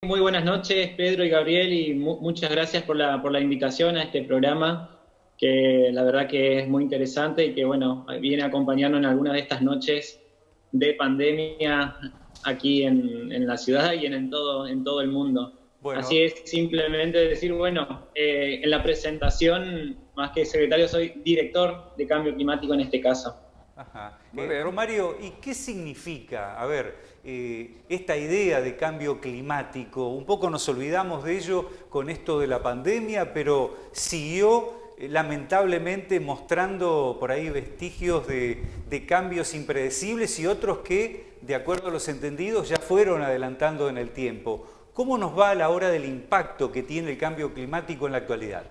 Muy buenas noches, Pedro y Gabriel, y muchas gracias por la invitación a este programa, que la verdad que es muy interesante y que, bueno, viene acompañando en algunas de estas noches de pandemia aquí en la ciudad y en todo el mundo. Bueno, Así es, simplemente decir, bueno, en la presentación, más que secretario, soy director de cambio climático en este caso. ajá. Muy bien. Romario, ¿y qué significa, a ver, esta idea de cambio climático? Un poco nos olvidamos de ello con esto de la pandemia, pero siguió lamentablemente mostrando por ahí vestigios de cambios impredecibles y otros que, de acuerdo a los entendidos, ya fueron adelantando en el tiempo. ¿Cómo nos va a la hora del impacto que tiene el cambio climático en la actualidad?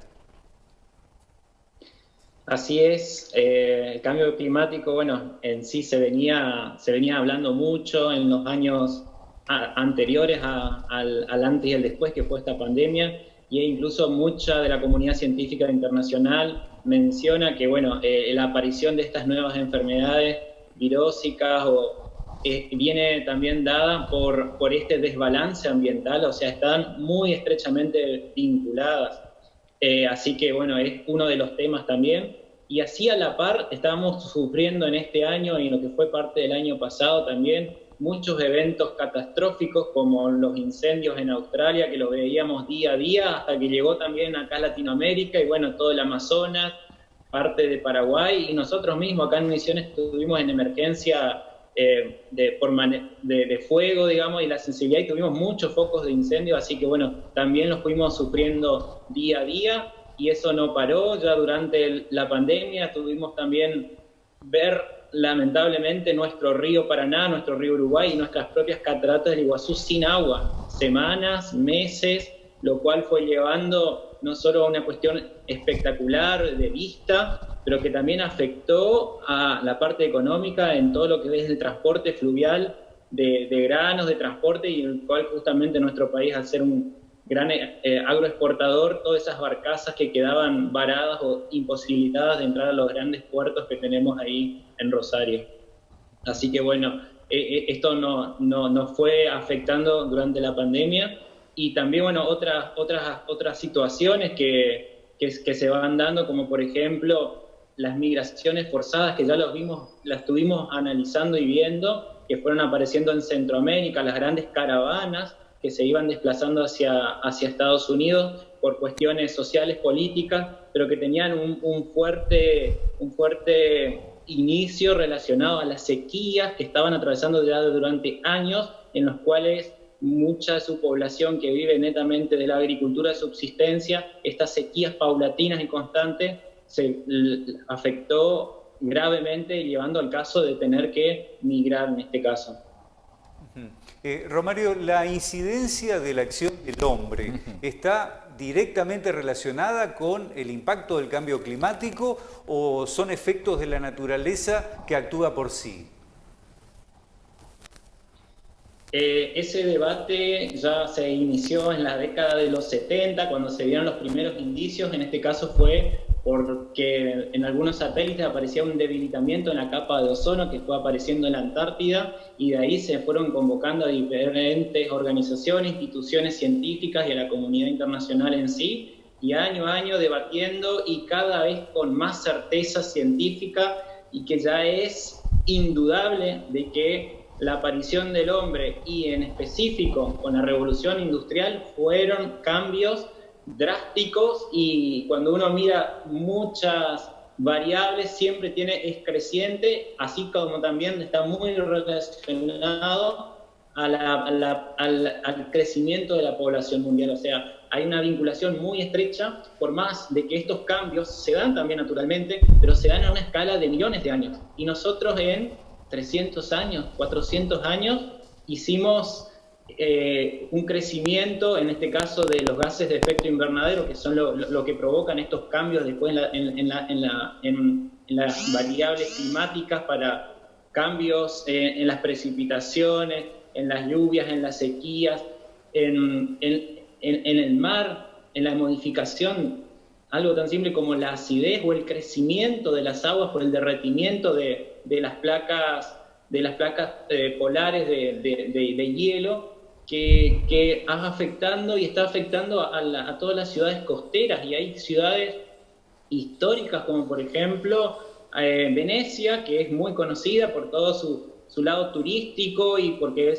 Así es, el cambio climático, bueno, en sí se venía hablando mucho en los años anteriores al antes y el después que fue esta pandemia, y incluso mucha de la comunidad científica internacional menciona que, bueno, la aparición de estas nuevas enfermedades virósicas viene también dada por este desbalance ambiental, o sea, están muy estrechamente vinculadas. Así que bueno, es uno de los temas también. Y así a la par estábamos sufriendo en este año y en lo que fue parte del año pasado también muchos eventos catastróficos como los incendios en Australia, que los veíamos día a día, hasta que llegó también acá a Latinoamérica y bueno, todo el Amazonas, parte de Paraguay, y nosotros mismos acá en Misiones estuvimos en emergencia de fuego, digamos, y la sensibilidad, y tuvimos muchos focos de incendio, así que bueno, también los fuimos sufriendo día a día, y eso no paró. Ya durante la pandemia tuvimos también ver lamentablemente nuestro río Paraná, nuestro río Uruguay y nuestras propias cataratas del Iguazú sin agua, semanas, meses, lo cual fue llevando no solo a una cuestión espectacular de vista, pero que también afectó a la parte económica en todo lo que es el transporte fluvial de granos, de transporte, y el cual justamente nuestro país, al ser un gran agroexportador, todas esas barcazas que quedaban varadas o imposibilitadas de entrar a los grandes puertos que tenemos ahí en Rosario. Así que bueno, esto nos fue afectando durante la pandemia, y también bueno, otras situaciones que se van dando, como por ejemplo las migraciones forzadas, que ya las estuvimos analizando y viendo, que fueron apareciendo en Centroamérica, las grandes caravanas que se iban desplazando hacia Estados Unidos por cuestiones sociales, políticas, pero que tenían un fuerte inicio relacionado a las sequías que estaban atravesando ya durante años, en los cuales mucha de su población, que vive netamente de la agricultura de subsistencia, estas sequías paulatinas y constantes se afectó gravemente, llevando al caso de tener que migrar en este caso. Romario, ¿la incidencia de la acción del hombre está directamente relacionada con el impacto del cambio climático o son efectos de la naturaleza que actúa por sí? Ese debate ya se inició en la década de los 70, cuando se vieron los primeros indicios. En este caso fue porque en algunos satélites aparecía un debilitamiento en la capa de ozono que fue apareciendo en la Antártida, y de ahí se fueron convocando a diferentes organizaciones, instituciones científicas y a la comunidad internacional en sí, y año a año debatiendo, y cada vez con más certeza científica, y que ya es indudable de que la aparición del hombre, y en específico con la revolución industrial, fueron cambios drásticos, y cuando uno mira muchas variables siempre es creciente, así como también está muy relacionado al crecimiento de la población mundial. O sea, hay una vinculación muy estrecha, por más de que estos cambios se dan también naturalmente, pero se dan a una escala de millones de años. Y nosotros en 300 años, 400 años, hicimos un crecimiento, en este caso de los gases de efecto invernadero, que son lo que provocan estos cambios después en las variables climáticas, para cambios en las precipitaciones, en las lluvias, en las sequías, en el mar, en la modificación, algo tan simple como la acidez o el crecimiento de las aguas por el derretimiento de las placas polares de hielo, que afectando y está afectando a todas las ciudades costeras, y hay ciudades históricas como por ejemplo Venecia, que es muy conocida por todo su lado turístico y porque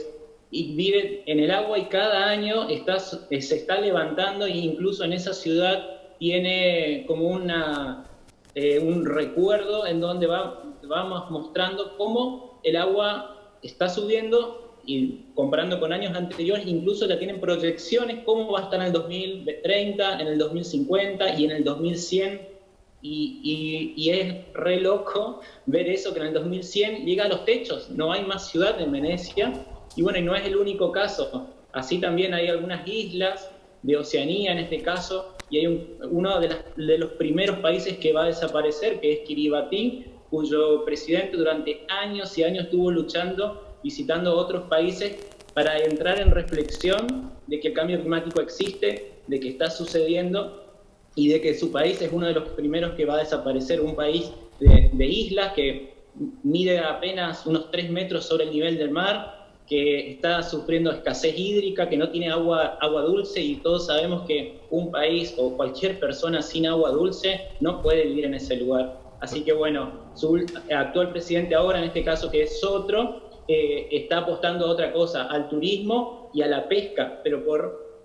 vive en el agua, y cada año se está levantando, e incluso en esa ciudad tiene como un recuerdo en donde vamos mostrando cómo el agua está subiendo, y comparando con años anteriores, incluso ya tienen proyecciones cómo va a estar en el 2030, en el 2050 y en el 2100. Y es re loco ver eso, que en el 2100 llega a los techos, no hay más ciudad en Venecia. Y bueno, y no es el único caso, así también hay algunas islas de Oceanía en este caso, y hay uno de los primeros países que va a desaparecer, que es Kiribati, cuyo presidente durante años y años estuvo luchando, visitando otros países para entrar en reflexión de que el cambio climático existe, de que está sucediendo, y de que su país es uno de los primeros que va a desaparecer, un país de islas que mide apenas unos 3 metros sobre el nivel del mar, que está sufriendo escasez hídrica, que no tiene agua dulce, y todos sabemos que un país o cualquier persona sin agua dulce no puede vivir en ese lugar. Así que bueno, su actual presidente ahora, en este caso que es Sotro, está apostando a otra cosa, al turismo y a la pesca, pero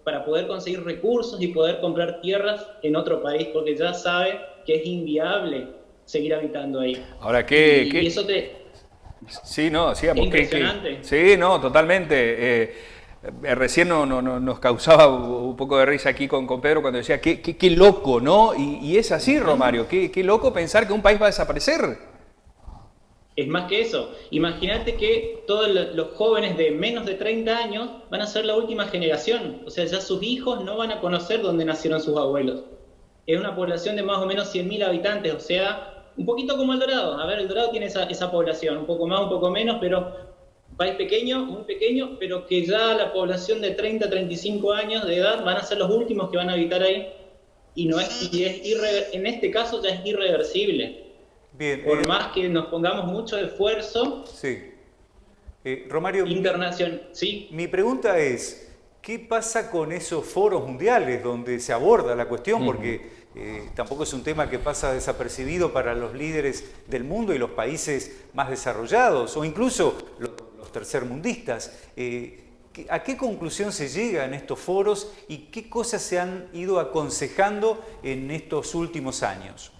para poder conseguir recursos y poder comprar tierras en otro país, porque ya sabe que es inviable seguir habitando ahí. Ahora, y eso Sí, no, sí, es impresionante. Sí, no, totalmente. Recién nos causaba un poco de risa aquí con Pedro cuando decía, qué loco, ¿no? Y es así, Romario, qué loco pensar que un país va a desaparecer. Es más que eso. Imagínate que todos los jóvenes de menos de 30 años van a ser la última generación. O sea, ya sus hijos no van a conocer dónde nacieron sus abuelos. Es una población de más o menos 100.000 habitantes, o sea, un poquito como El Dorado. A ver, El Dorado tiene esa población, un poco más, un poco menos, pero un país pequeño, muy pequeño, pero que ya la población de 30 a 35 años de edad van a ser los últimos que van a habitar ahí. Y en este caso ya es irreversible. Bien, Por más que nos pongamos mucho esfuerzo. Sí. Romario, sí. Mi pregunta es, ¿qué pasa con esos foros mundiales donde se aborda la cuestión? Porque tampoco es un tema que pasa desapercibido para los líderes del mundo y los países más desarrollados, o incluso los tercermundistas. ¿A qué conclusión se llega en estos foros y qué cosas se han ido aconsejando en estos últimos años?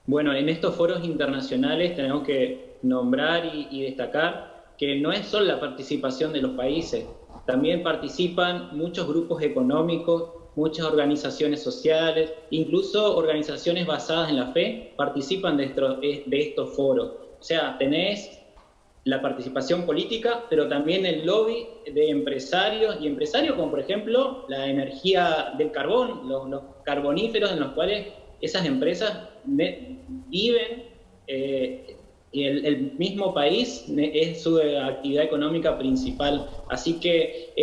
Bueno, en estos foros internacionales tenemos que nombrar y destacar que no es solo la participación de los países, también participan muchos grupos económicos, muchas organizaciones sociales, incluso organizaciones basadas en la fe participan de estos foros. O sea, tenés la participación política, pero también el lobby de empresarios, y empresarios como por ejemplo la energía del carbón, los carboníferos en los cuales esas empresas viven, y el mismo país es su actividad económica principal. Así que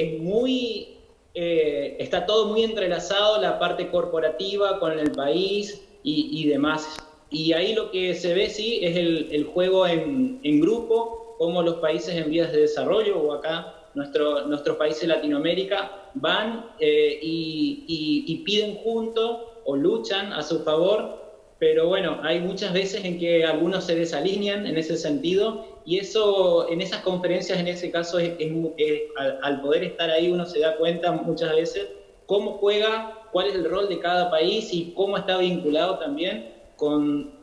está todo muy entrelazado, la parte corporativa con el país y demás. Y ahí lo que se ve, sí, es el juego en grupo, como los países en vías de desarrollo, o acá nuestros países de Latinoamérica, van y piden juntos o luchan a su favor, pero bueno, hay muchas veces en que algunos se desalinean en ese sentido, y eso en esas conferencias, en ese caso, al poder estar ahí uno se da cuenta muchas veces cómo juega, cuál es el rol de cada país y cómo está vinculado también con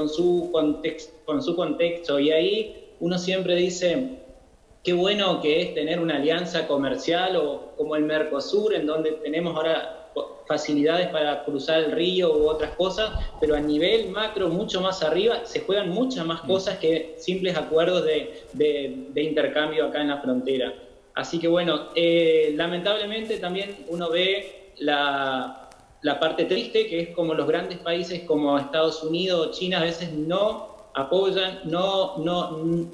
su contexto. Y ahí uno siempre dice, qué bueno que es tener una alianza comercial o como el Mercosur, en donde tenemos ahora facilidades para cruzar el río u otras cosas, pero a nivel macro, mucho más arriba, se juegan muchas más cosas que simples acuerdos de intercambio acá en la frontera. Así que bueno, lamentablemente también uno ve la parte triste, que es como los grandes países como Estados Unidos o China a veces no apoyan,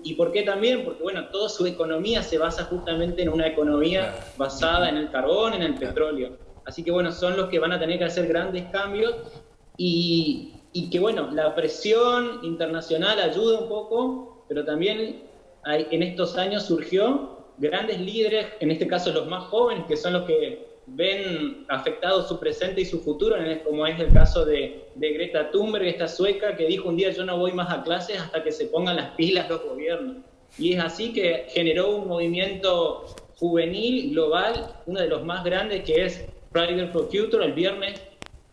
¿y por qué también? Porque bueno, toda su economía se basa justamente en una economía basada en el carbón, en el petróleo. Así que bueno, son los que van a tener que hacer grandes cambios, y que bueno, la presión internacional ayuda un poco, pero también en estos años surgió grandes líderes, en este caso los más jóvenes, que son los que ven afectado su presente y su futuro, como es el caso de Greta Thunberg, esta sueca que dijo un día: yo no voy más a clases hasta que se pongan las pilas los gobiernos. Y es así que generó un movimiento juvenil global, uno de los más grandes, que es Friday for Future, el viernes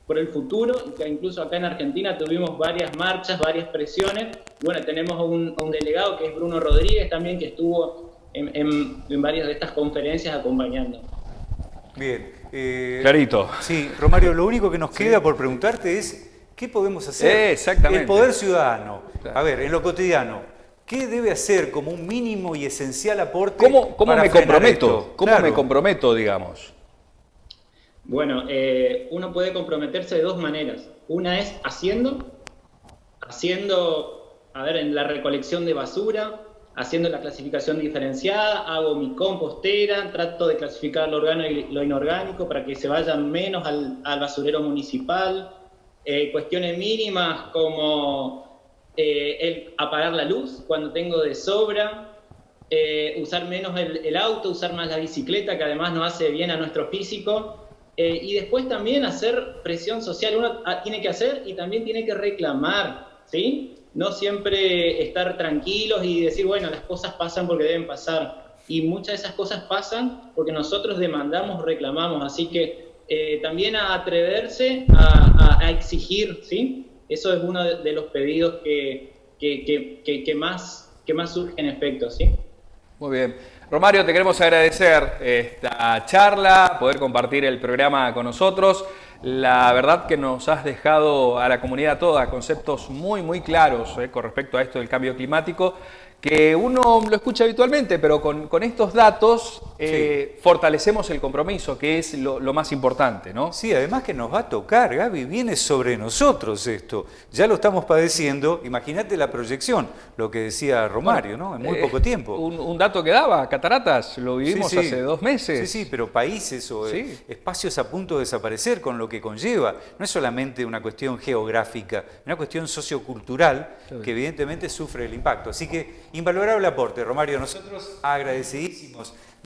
por el futuro, y que incluso acá en Argentina tuvimos varias marchas, varias presiones. Bueno, tenemos a un delegado que es Bruno Rodríguez también, que estuvo en varias de estas conferencias acompañando. Bien. Clarito. Sí, Romario, lo único que nos queda por preguntarte es, ¿qué podemos hacer? Exactamente. El poder ciudadano. Claro. A ver, en lo cotidiano, ¿qué debe hacer como un mínimo y esencial aporte? ¿Cómo para me frenar comprometo? esto? ¿Cómo Claro. me comprometo, digamos? Bueno, uno puede comprometerse de dos maneras. Una es haciendo, a ver, en la recolección de basura, haciendo la clasificación diferenciada, hago mi compostera, trato de clasificar lo orgánico y lo inorgánico para que se vayan menos al basurero municipal. Cuestiones mínimas como el apagar la luz cuando tengo de sobra, usar menos el auto, usar más la bicicleta, que además nos hace bien a nuestro físico. Y después también hacer presión social. Uno tiene que hacer y también tiene que reclamar, ¿sí? No siempre estar tranquilos y decir, bueno, las cosas pasan porque deben pasar. Y muchas de esas cosas pasan porque nosotros demandamos, reclamamos. Así que también a atreverse a exigir, ¿sí? Eso es uno de los pedidos que más surge en efecto, ¿sí? Muy bien. Romario, te queremos agradecer esta charla, poder compartir el programa con nosotros. La verdad que nos has dejado a la comunidad toda conceptos muy, muy claros con respecto a esto del cambio climático, que uno lo escucha habitualmente, pero con estos datos fortalecemos el compromiso, que es lo más importante, ¿no? Sí, además que nos va a tocar, Gaby, viene sobre nosotros esto. Ya lo estamos padeciendo, imagínate la proyección, lo que decía Romario, ¿no? En muy poco tiempo. Un dato que daba, cataratas, lo vivimos hace 2 meses. Sí, pero países o espacios a punto de desaparecer, con lo que conlleva. No es solamente una cuestión geográfica, es una cuestión sociocultural que evidentemente sufre el impacto. Así que invalorable aporte, Romario. Nosotros agradecidísimos